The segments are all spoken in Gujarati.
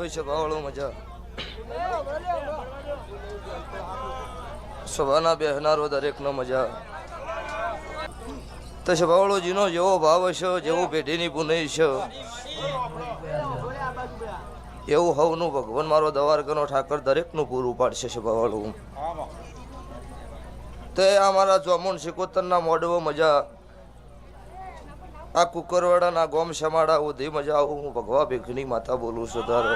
હોય છે બાવળો મજા સભાના બેહનારો દરેકનો મજા તો છે બાવળોજીનો જેવો ભાવ હશે જેવો પેઢીની પુનઈ છે એવું હવનું ભગવાન મારો દવારકાનો ઠાકર દરેકનું પૂરું પાડશે છે બાવળું તે આ મારા ચોમુંડ સિકોતરના મોડવો મજા આ કુકરવાડાના ગોમ સમાડા ઉધી મજા આવું હું ભગવા ભીખની માતા બોલું છું તારો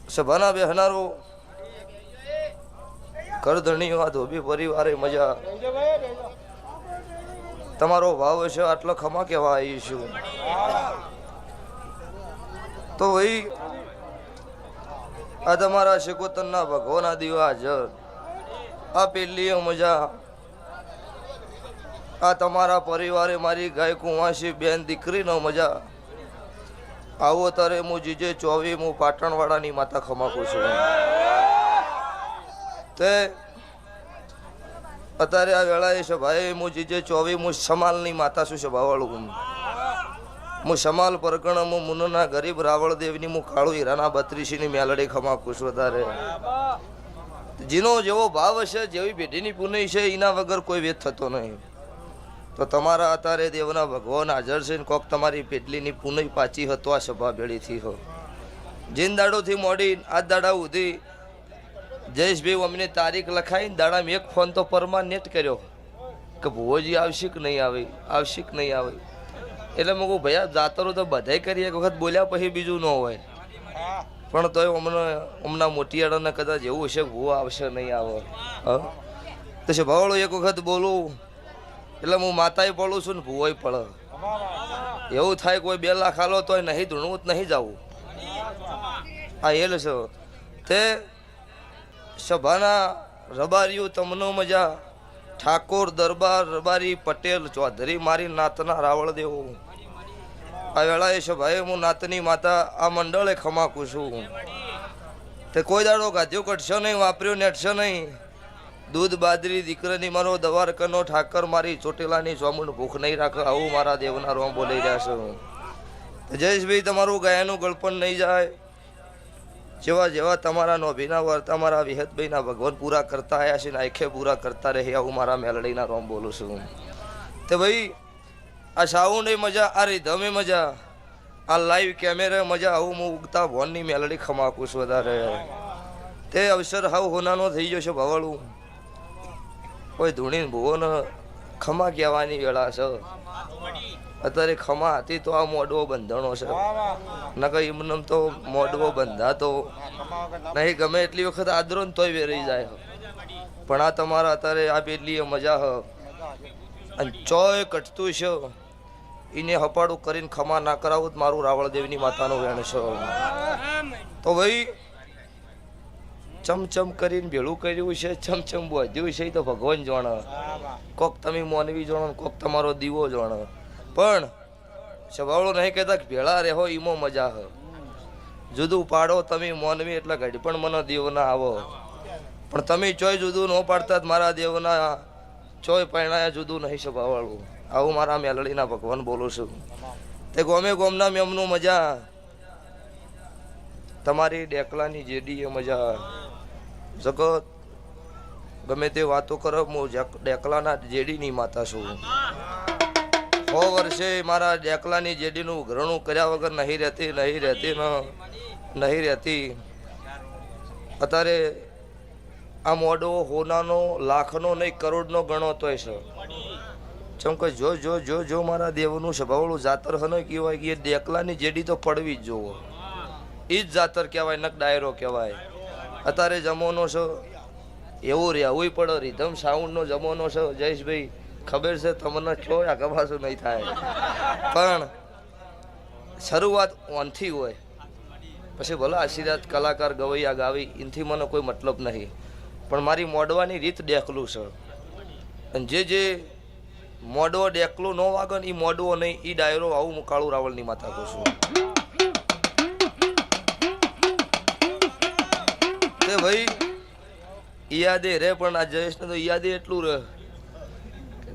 સભાના બેહનારો કરધણીઓ આ ધોબી પરિવારે મજા તમારો ભાવ છે આટલો ખમા કેવા આવીશું તો ભાઈ આ તમારા શિકોતરના ભગવાના દીવા હાજર આ પેલી મજા આ તમારા પરિવારે મારી ગાય કુંવાસી બેન દીકરીનો મજા આવો તારે હું જીજે 24 હું પાટણવાડાની માતા ખમાકું છું તે અત્યારે આ વેળાએ છે ભાઈ હું જીજે 24 હું સમાલની માતા છું સભાવાળું હું સમાલ પરગણા હું મુનના ગરીબ રાવળદેવની હું કાળુ હીરાના 32ની મેલડી ખમાકું છું તારે જીનો જેવો ભાવ હશે જેવી પેઢીની પુનઈ છે એના વગર કોઈ વેદ થતો નહીં તો તમારા અત્યારે દેવના ભગવાન હાજર છે ને કોક તમારી પેટલીની પુનઈ પાછી હતો આ સભા ભેળીથી હો જીન દાડોથી મોડી આ દાડા સુધી જયેશભાઈ અમને તારીખ લખાઈને દાડામાં એક ફોન તો પરમાનેટ કર્યો કે ભુવોજી આવશે કે નહીં આવે આવશે કે નહીં આવે એટલે મેં કહું ભૈયા જાતરો તો બધાય કરી એક વખત બોલ્યા પછી બીજું ન હોય પણ તોય હમણાં મોટિયાળાને કદાચ એવું હશે ભૂવા આવશે નહીં આવે તો છે ભાવળો એક વખત બોલું એટલે હું માતાએ પડું છું ને ભૂવાય પડે એવું થાય કોઈ 2 લાખ આલો તોય નહીં ધૂણવું જ નહીં જવું આ એલ છે તે સભાના રબારીયું તમનો મજા ઠાકોર દરબાર રબારી પટેલ ચૌધરી મારી નાતના રાવળદેવ આ વેળાએ સભાએ હું નાતની માતા આ મંડળે ખમાકું છું તે કોઈ દાડો ગાધ્યો કટશો નહીં વાપર્યો નેટશો નહીં દૂધ બાજરી દીકરાની મારો દવારકાનો ઠાકર મારી ચોટીલાની ચોમુંડ ભૂખ નહીં રાખે આવું મારા દેવના રોમ બોલાઈ રહ્યા છે જયેશભાઈ તમારું ગાયાનું ગળપણ નહીં જાય જેવા જેવા તમારા નોભીના વર તમારા વિહતભાઈના ભગવાન પૂરા કરતા આવ્યા છે ને આંખે પૂરા કરતા રહે આવું મારા મેલડીના રોમ બોલું છું તે ભાઈ આ સાઉન્ડ મજા આ રીધમે મજા આ લાઈવ કેમેરા મજા આવું હું ઉગતા ભોનની મેલડી ખમાકું છું વધારે તે અવસર હાવ હોનાનો થઈ ગયો છે ભવાળું કોઈ ધૂણીને ભૂવોને ખમા કહેવાની વેળા છે અત્યારે ખમા હતી તો આ મોડવો બંધણો છે નકર એમને તો મોડવો બંધાતો નહીં ગમે એટલી વખત આદરો ને તોય વેરાઈ જાય પણ આ તમારા અત્યારે આ પેલી મજા હ અને ચોય કટતું છે એને હપાડું કરીને ખમા ના કરાવું મારું રાવળદેવની માતાનો વેણ છે તો ભાઈ ચમચમ કરીને ભેળું કર્યું છે ચમચમ બોધ્યું છે તો ભગવાન જાણે કોક તમે મોનવી જાણો કોક તમારો દીવો જાણે પણ સ્વભાવડો નહીં કહેતા કે ભેળા રહો ઈમો મજા હ જુદું પાડો તમે મોનવી એટલે ઘડી પણ મને દેવના આવો પણ તમે ચોય જુદું ન પાડતા જ મારા દેવના ચોય પરણાયા જુદું નહીં સ્વભાવવાળું આવું મારા મેલડીના ભગવાન બોલું છું તે ગોમે ગોમના મેમનું મજા તમારી ડેકલાની જેડી મજા જગત ગમે તે વાતો કરો હું ડેકલાના જેડીની માતા છું 100 વર્ષે મારા ડેકલાની જેડીનું ઘરણું કર્યા વગર નહીં રહેતી અત્યારે આ મોડો હોનાનો લાખનો નહીં કરોડનો ગણો તોય છે ચમ કે જો જો જો જો મારા દેવનું સ્વભાવળું જાતર હનો કહેવાય કે ડેકલાની જેડી તો પડવી જ જોવો એ જ જાતર કહેવાય નક ડાયરો કહેવાય અત્યારે જમાનો છે એવું રહેવું પડે રીધમ સાઉન્ડનો જમાનો છે જયેશભાઈ ખબર છે તમને કયો આગળ પાછું નહીં થાય પણ શરૂઆત ઓનથી હોય પછી ભલે આશીર્વાદ કલાકાર ગવૈયા ગાવી એનાથી મને કોઈ મતલબ નહીં પણ મારી મોડવાની રીત ડેકલું છે અને જે મોડવો ડેકલું ન વાગે ને એ મોડવો નહીં એ ડાયરો આવું હું કાળુ રાવળની માતા કહું છું તે ભાઈ યાદે રે પણ આ જયેશને તો યાદે એટલું રહે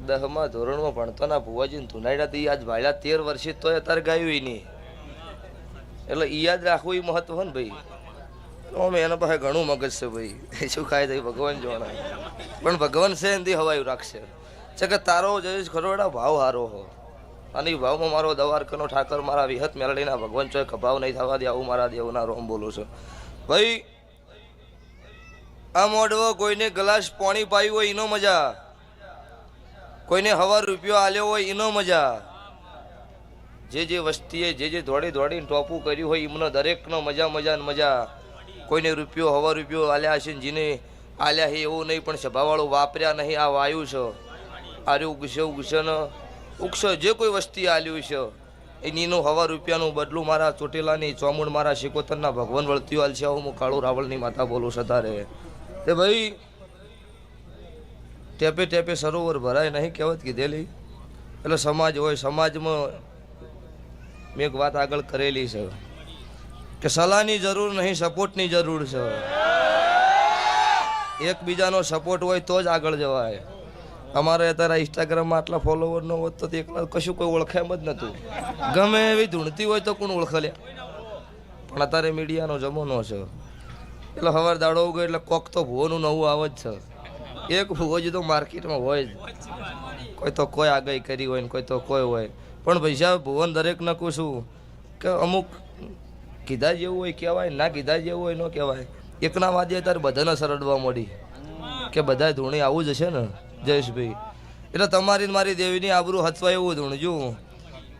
10મા ધોરણમાં ભણતો ના ભુવાજીને ધુનાડ્યા તો આજ ભાઈલા 13 વર્ષે તોય અત્યારે ગાયું નહીં એટલે ઈ યાદ રાખવું એ મહત્વ ને ભાઈ. અમે એના પાસે ઘણું મગજ છે ભાઈ, શું ખાય તો ભગવાન જોવાના, પણ ભગવાન છે એનાથી હવાયું રાખશે. છે કે તારો જઈશ ખરોડા ભાવ હારો હો, અને એ ભાવમાં મારો દવારકનો ઠાકર મારા વિહત મેલડીના ભગવાન ચોય ખભાવ નહીં થવા દે, આવું મારા દેવના રોમ બોલું છું ભાઈ. આ મોઢવો કોઈને ગ્લાસ પાણી પાયું હોય એનો મજા, કોઈને હવા રૂપિયો આલ્યો હોય એનો મજા, જે વસ્તીએ જે દોડી દોડીને ટોપું કર્યું હોય એમનો દરેકનો મજા મજા મજા. કોઈને રૂપિયો હવા રૂપિયો આલ્યા હશે, જેને આલ્યા હે એવું નહીં, પણ સભાવાળું વાપર્યા નહીં. આ વાયુ છે, આર્યું ઉગશે ઉગશે ને ઉગશે, જે કોઈ વસ્તી આલ્યું છે એનીનું હવા રૂપિયાનું બદલું મારા ચોટીલાની ચોમુંડ મારા શિકોતરના ભગવાન વળતીઓ હાલ છે. હું કાળુ રાવળની માતા બોલું સતારે તે ભાઈ. ટેપે ટેપે સરોવર ભરાય નહીં કહેવત કીધેલી. એટલે સમાજ હોય, સમાજમાં મેં એક વાત આગળ કરેલી છે કે સલાહની જરૂર નહીં, સપોર્ટની જરૂર છે. એકબીજાનો સપોર્ટ હોય તો જ આગળ જવાય. અમારે અત્યારે ઇન્સ્ટાગ્રામમાં આટલા ફોલોવર ન હોત તો એકલા કશું કોઈ ઓળખે એમ જ નહોતું. ગમે એવી ધૂણતી હોય તો કોણ ઓળખે લે, પણ અત્યારે મીડિયાનો જમાનો છે. એટલે સવાર દાડો ગયો એટલે કોક તો ભૂવોનું નવું આવે જ છે. એક ભૂવો જ તો માર્કેટમાં હોય જ, કોઈ તો કોઈ આગાહી કરી હોય ને કોઈ તો કોઈ હોય. પણ પૈસા ભુવન દરેક ન કહું છું કે અમુક કીધા જેવું હોય કહેવાય, ના કીધા જેવું હોય ન કહેવાય. એકના વાદે ત્યારે બધાને સરડવા મળી કે બધા ધૂણી આવું જ હશે ને જયેશભાઈ. એટલે તમારી મારી દેવીની આબરૂ હચવાય એવું ધૂણજો.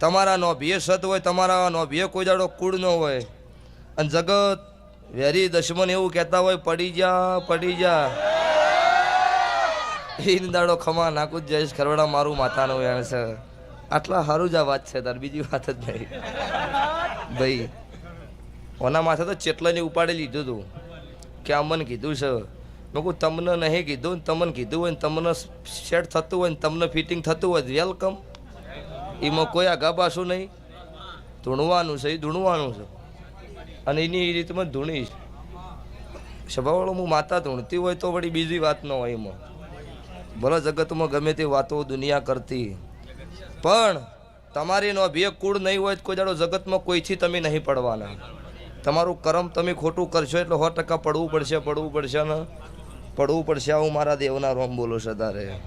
તમારા નોભીએ સત હોય, તમારા નોભીએ કોઈ દાડો કુળ ન હોય. અને જગત વેરી દશમન એવું કહેતા હોય પડી જા પડી જા, એ દાડો ખમા નાખું જ જયેશ ખરવડા મારું માથાનું એણ છે. આટલા સારું જ આ વાત છે તાર, બીજી વાત જ નહીં ભાઈ. ઓના માથે તો ચેટલાને ઉપાડી લીધું હતું કે આ મને કીધું છે. મેં કહું તમને નહીં કીધું ને તમને કીધું હોય ને તમને સેટ થતું હોય ને તમને ફિટિંગ થતું હોય વેલકમ. એમાં કોઈ આગા પાછું નહીં. ધૂણવાનું છે એ ધૂણવાનું છે, અને એની એ રીતમાં ધૂણીશ. સ્વભાવવાળો હું માતા ધૂણતી હોય તો વળી બીજી વાત ન હોય એમાં. ભલે જગતમાં ગમે તે વાતો દુનિયા કરતી, પણ તમારી નો ભે કુળ નહીં હોય કોઈ દાડો જગતમાં કોઈથી તમે નહીં પડવાના. તમારું કર્મ તમે ખોટું કરશો એટલે 100% પડવું પડશે, પડવું પડશે ને પડવું પડશે. આવું મારા દેવના રોમ બોલો છે તારે.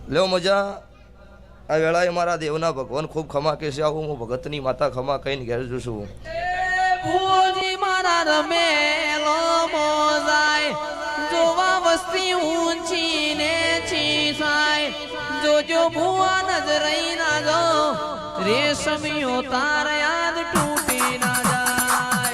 લ્યો મજા. આ વેળાએ મારા દેવના ભગવાન ખૂબ ખમા કે છે. આવું હું ભગતની માતા ખમા કહીને ઘેર જોશું. જોવા વસ્તી ઊંચી ને ચીસાય, જોજો ભુવા નજરઈ ના જો, રેશમિયો તાર યાદ તૂટી ના જાય.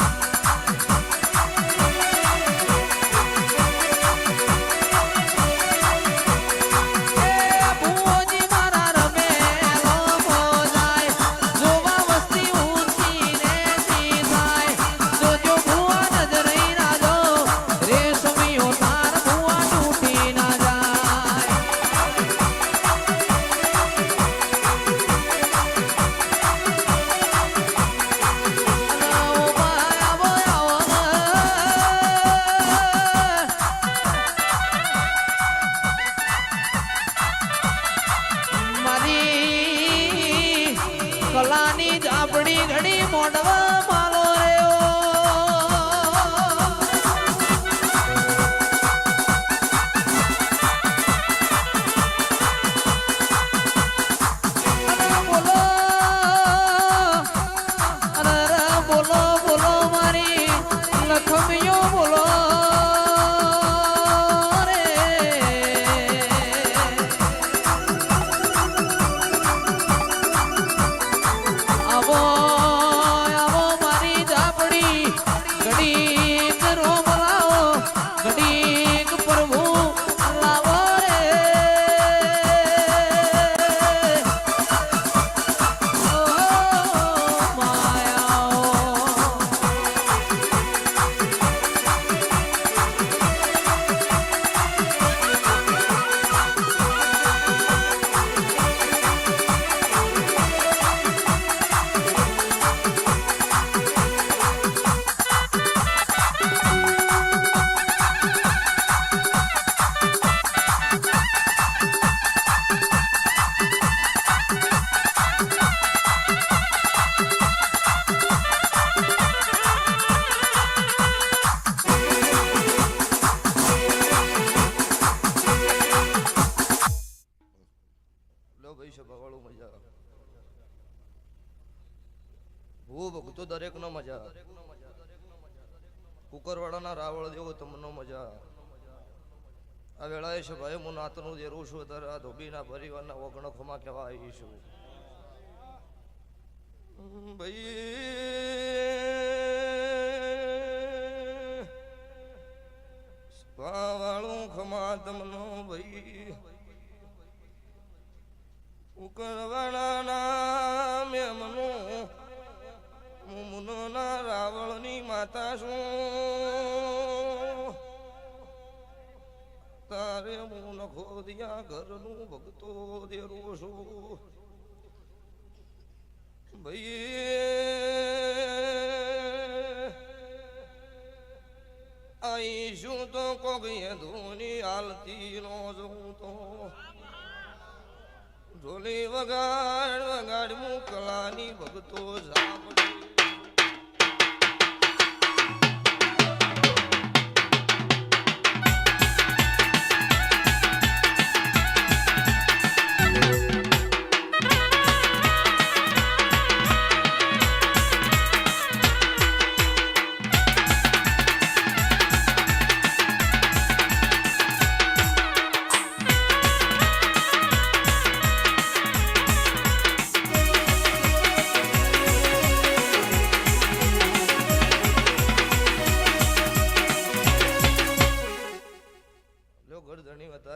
ભુવોજી મારા રમેલો મોજાય, જોવા વસ્તી ઊંચી ને ચીસાય, જોજો ભુવા નજરઈ ના જો, રેશમિયો તાર ભુવા તૂટી ના જાય. ઠાકરવાડાના રાવળ દેવો તમને મજા. આ વેળાએ છે ભાઈ હું નાતનું દેરું છું ત્યારે આ ધોબીના પરિવારના ઓગણો ખમા કહેવા આવી છું. ભાઈ વાળું ખમા તમનો ભાઈ ઉકળવાના નામે મનું મુનોના રાવળની માતા શું તારે હું નખો દિયા ઘરનું ભગતો દેરું છું. ભાઈ આઈશું તો કોક ધોની હાલતી નો જોઉં તો ઢોલી વગાડ વગાડ મુકલાની ભગતો ઝાપડી.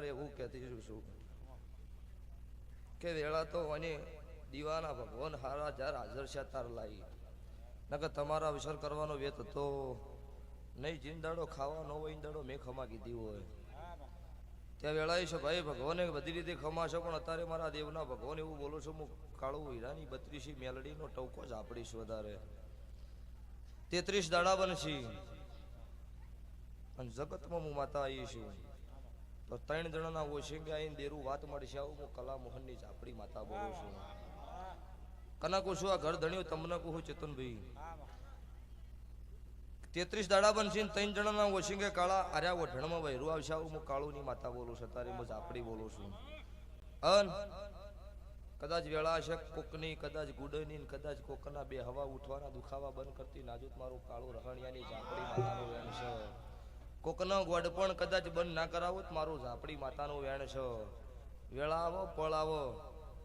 એવું કહેતી છું કે વેળા તો અને દીવાના ભગવાન હારા જાર હાજર છે તાર લાઈ નકર તમારા વિસર કરવાનો વેત તો નહીં જીંદાડો ખાવાનો હોય ઈંદાડો મેં ખમા કીધી હોય. ત્યાં વેળાએ છે ભાઈ ભગવાને બધી રીતે ખમાશો પણ અત્યારે મારા દેવના ભગવાન એવું બોલું છું હું કાળું હીરાની 32 મેલડીનો ટવકો જ આપડીશ વધારે 33 દાડા બનશી અને જગતમાં હું માતા આવી છું. તો 3 જણાના ઓશિંગે આવીને દેરું વાત મળશે આવું હું કલા મોહનની ઝાપડી માતા બોલું છું. કના કહું છું આ ઘર ધણ્યું તમને કહું ચેતનભાઈ 33 દાડા બનશે 3 જણાના ઓશિંગે કાળા આર્યા ઓઢણમાં વહેરું આવશે આવું હું કાળુની માતા બોલું છું. તારે હું ઝાપડી બોલું છું. અન કદાચ વેળા હશે કોકની કદાચ ગુડની કદાચ કોકના બે હવા ઉઠવાના દુખાવા બંધ કરતી નાજુક મારું કાળું રહણિયાની ઝાપડી માતાનું વેણ છે. કોકનો ગોડ પણ કદાચ બંધ ના કરાવો મારું ઝાપડી માતાનું વેણ છે. વેળા આવો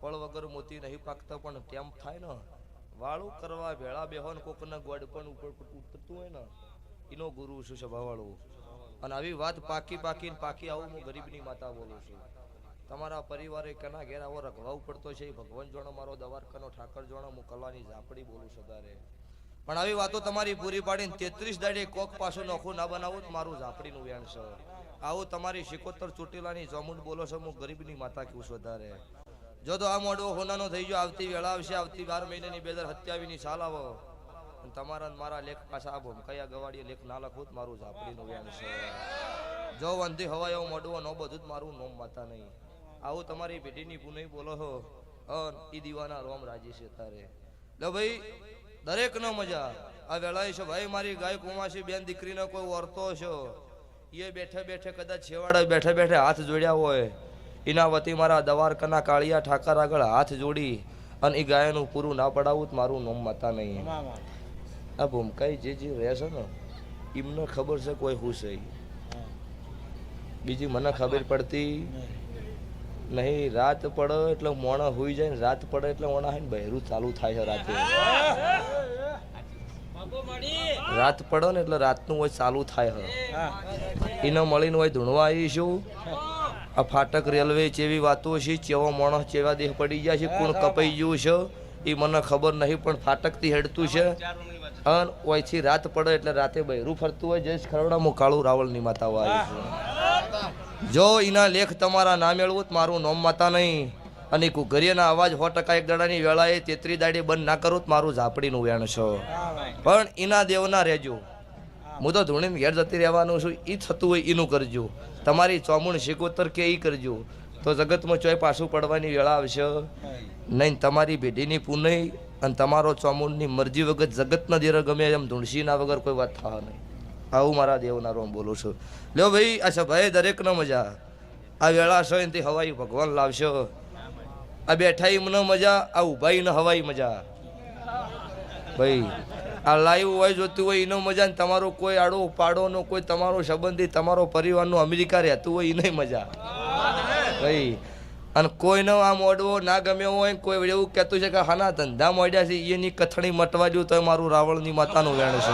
પળ વગર મોતી નહીં પાકતા પણ તેમ થાય ને વાળું કરવા વેળા બેહો ને કોકના ગોડ પણ ઉપર ઉતરતું હોય ને એનો ગુરુ શું છે ભાવાળું. અને આવી વાત પાકી આવું હું ગરીબની માતા બોલું છું. તમારા પરિવારે કના ઘેર આવો રખવાવું પડતો છે ભગવાન જોણો મારો દવારકાનો ઠાકર જોણો હું કલાની ઝાપડી બોલું છું. તારે પણ આવી વાતો તમારી પૂરી પાડીને 33 દાડે કોક પાછું નોખું ના બનાવું મારું ઝાપડીનું વેણ છે. આવું તમારી 76 ચોટીલાની જોમુંડ બોલો છો હું ગરીબની માતા કહું છું. વધારે જો તો આ મોડવો હોનાનો થઈ ગયો આવતી વેળા આવશે આવતી 12 મહિનાની 2027ની સાલ આવો અને તમારા મારા લેખ પાછા આવો કયા ગવાડીએ લેખ ના લખું મારું ઝાપડીનું વેણ છે. જો વંધી હવાય એવો મોડવો ન બધું જ મારું નોમ માતા નહીં. આવું તમારી પેઢીની પુનઃ બોલો છો ઈ દીવાના રોમ રાજી છે. તારે લો ભાઈ દરેક નો મજા આ વેળાએ છે ભાઈ મારી ગાય કુમાસી બેન દીકરીનો કોઈ વર્તો છો એ બેઠે કદાચ છેવાડા બેઠે હાથ જોડ્યા હોય એના વતી મારા દવારકાના કાળિયા ઠાકર આગળ હાથ જોડી અને એ ગાયનું પૂરું ના પડાવું મારું નોમ માતા નહીં. આ ભૂમકાઈ જે રહેશે ને એમને ખબર છે કોઈ હું છે બીજી મને ખબર પડતી નહીં. રાત પડે એટલે મોણા હોઈ જાય ને રાત પડે એટલે મોણા ને બહેરું ચાલુ થાય છે રાતે. રાત પડે ને એટલે રાતનું હોય ચાલુ થાય છે એને મળીને હોય ધૂણવા આવીશું. આ ફાટક રેલવે જેવી વાતો છે ચેવો માણસ ચેવા દેહ પડી ગયા છે કોણ કપાઈ ગયું છે એ મને ખબર નહીં પણ ફાટકથી હેડતું છે. અને ઓયથી રાત પડે એટલે રાતે બહેરું ફરતું હોય જઈશ ખરવડા હું કાળું રાવળની માતા આવીશું. જો એના લેખ તમારા ના મેળવું મારું નોમ માતા નહીં. અને ઘરિયાના અવાજ 100% એક દાડાની વેળાએ 33 દાડે બંધ ના કરું મારું ઝાપડીનું વેણ છે. પણ એના દેવના રહેજો. હું તો ધૂણીને ઘેર જતી રહેવાનું છું. એ થતું હોય એનું કરજો. તમારી ચોમુણ શિકોતર કે એ કરજો તો જગતમાં ચોય પાછું પડવાની વેળા આવશે નહીં. તમારી પેઢીની પુનઃ અને તમારો ચોમુંડની મરજી વગર જગતના દેર ગમે એમ ધૂણસીના વગર કોઈ વાત થવા નહીં. આવું મારા દેવના રોમ બોલું છું. લ્યો ભાઈ આ સભાએ દરેકનો મજા આ વેળા છે એનાથી હવાઈ ભગવાન લાવશો. આ બેઠાઈ મને મજા આ ઉભાઈ ને હવાઈ મજા. ભાઈ આ લાઈવ હોય જોતું હોય એનો મજા ને તમારો કોઈ આડો પાડોનો કોઈ તમારો સંબંધી તમારો પરિવારનું અમેરિકા રહેતું હોય એનો મજા ભાઈ. અને કોઈનો આ મોડવો ના ગમ્યો હોય કોઈ એવું કહેતું છે કે હાના ધંધા મોડ્યા છે એની કથણી મટવા જેવું તો મારું રાવણની માતાનું વેણ છે.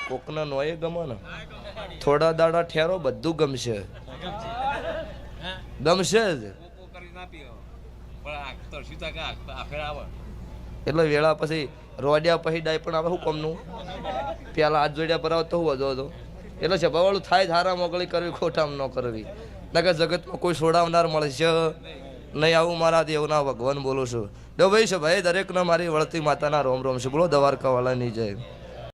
કોકના નોય ગમે ને થોડા દાડા ઠેરો બધું ગમશે ગમશે જ. એટલે વેળા પછી રોડ્યા પછી ડાય પણ આવે શું કોમનું પેલા હાથ જોડ્યા પર આવે તો શું વધો હતો. એટલે સભાવાળું થાય ધારા મોકળી કરવી ખોટામ ન કરવી. નકર જગતમાં કોઈ છોડાવનાર મળશે નહીં. આવું મારા દેવના ભગવાન બોલું છું. ભાઈ છે ભાઈ દરેકને મારી વળતી માતાના રોમ રોમ છે. બોલો દ્વારકાવાળાની જય.